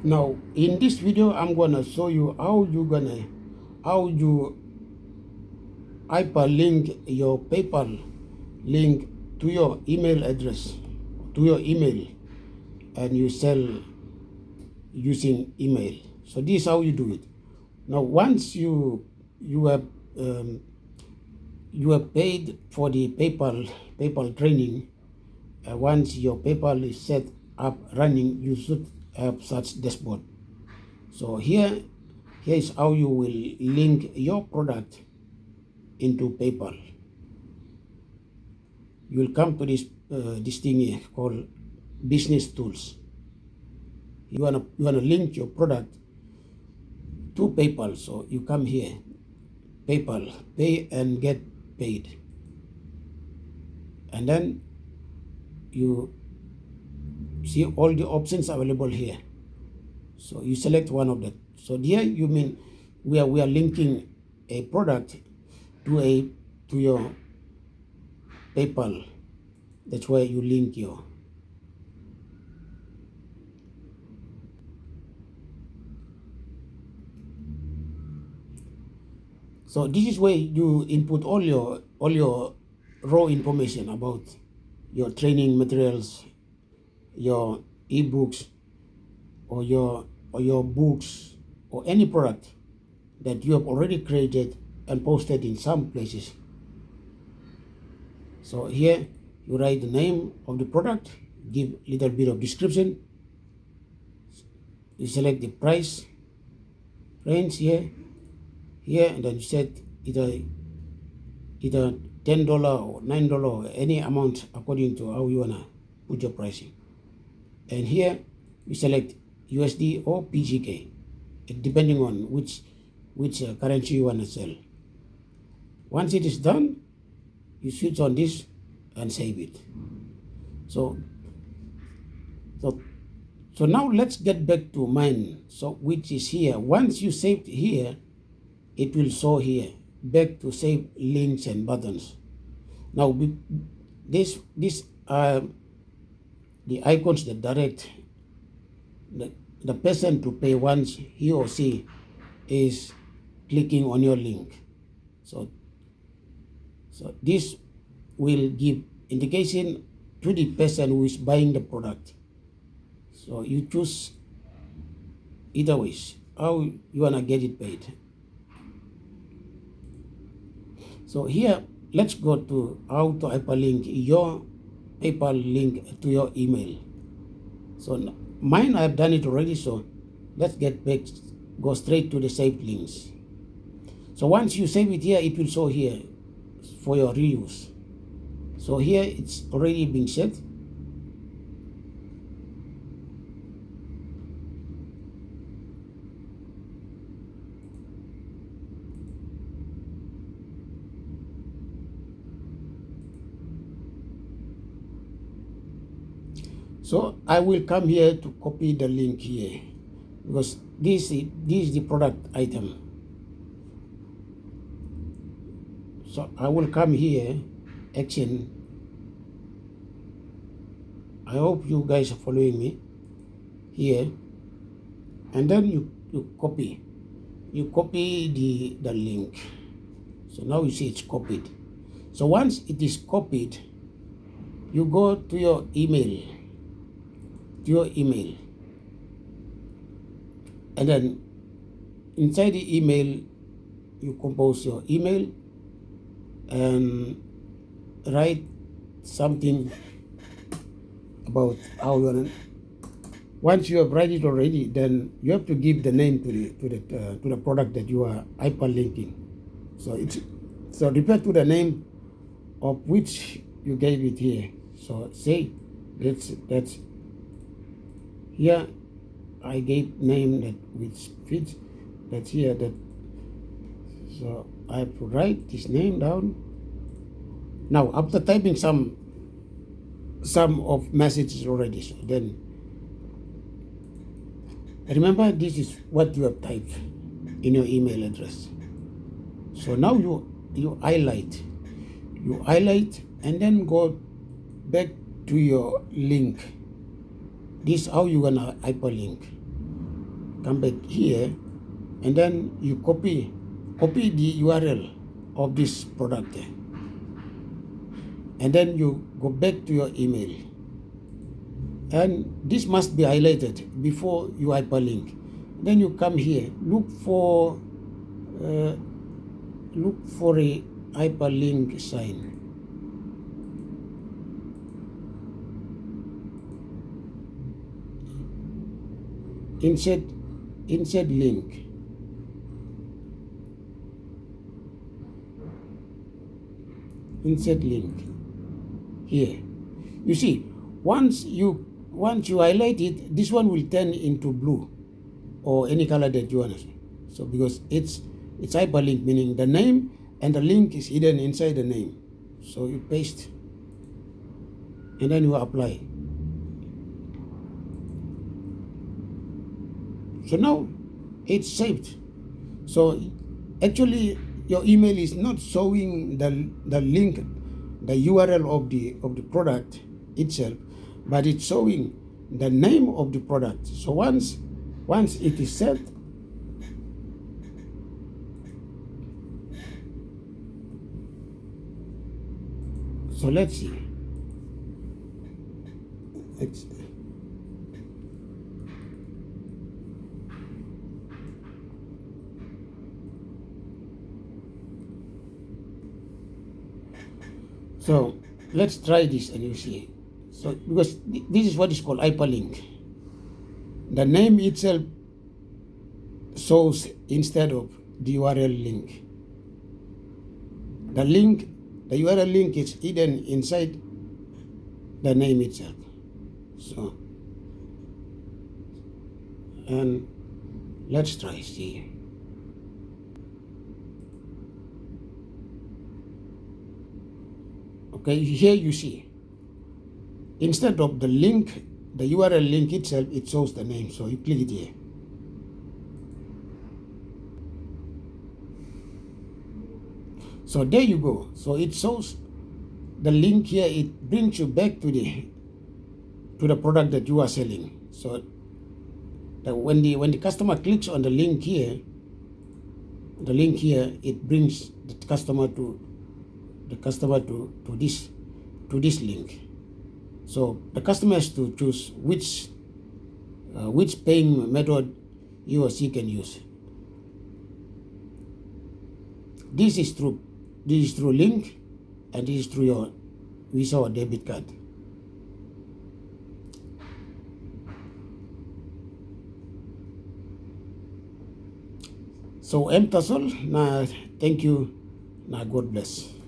Now in this video I'm gonna show you how you hyperlink your PayPal link to your email address, to your email, and you sell using email. So this is how you do it. Now once you have paid for the PayPal training, once your PayPal is set up running, you should have such dashboard. So here is how you will link your product into PayPal. You will come to this thing here called business tools. You wanna link your product to PayPal, so you come here, PayPal, pay and get paid, and then you see all the options available here. So you select one of them. So here you mean we are linking a product to your PayPal. That's where you link your. So this is where you input all your raw information about your training materials, your ebooks, or your books, or any product that you have already created and posted in some places. So here you write the name of the product, give a little bit of description, you select the price range here, and then you set either $10 or $9 or any amount according to how you wanna put your pricing. And here you select USD or PGK, depending on which currency you wanna sell. Once it is done, you switch on this and save it. So now let's get back to mine. So which is here. Once you saved here, it will show here back to save links and buttons. Now these are the icons that direct the person to pay once he or she is clicking on your link. So this will give indication to the person who is buying the product. So you choose either ways how you wanna get it paid. So here, let's go to how to hyperlink your PayPal link to your email. So mine, I've done it already, so let's get back, go straight to the saved links. So once you save it here, it will show here for your reuse. So here it's already been set. So I will come here to copy the link here because this is the product item. So I will come here, action. I hope you guys are following me here, and then you copy the link. So now you see it's copied. So once it is copied, you go to your email. And then inside the email you compose your email and write something about how you want. Once you have written it already, then you have to give the name to the product that you are hyperlinking. So refer to the name of which you gave it here. So say that's here I gave name that which fits, that's here that. So I have to write this name down. Now after typing some of messages already, so then remember this is what you have typed in your email address. So now you highlight and then go back to your link. This is how you're gonna hyperlink. come back here, and then you copy the URL of this product, and then you go back to your email, and this must be highlighted before you hyperlink. Then you come here, look for a hyperlink sign. Insert link. Insert link here. You see, once you highlight it, this one will turn into blue or any color that you want. So because it's hyperlink, meaning the name and the link is hidden inside the name. So you paste and then you apply. So now it's saved. So actually your email is not showing the link, the URL of the product itself, but it's showing the name of the product. So once it is set, so let's see. So let's try this and you see. So because this is what is called hyperlink. The name itself shows instead of the URL link. The URL link is hidden inside the name itself. So, and let's try see. Okay, here you see, instead of the link, the URL link itself, it shows the name. So you click it here. So there you go. So it shows the link here. It brings you back to the product that you are selling. So that when the customer clicks on the link here, it brings the customer to this link. So the customer has to choose which paying method he or she can use. This is through link, and this is through your Visa or debit card. So Tasol, na thank you, na God bless.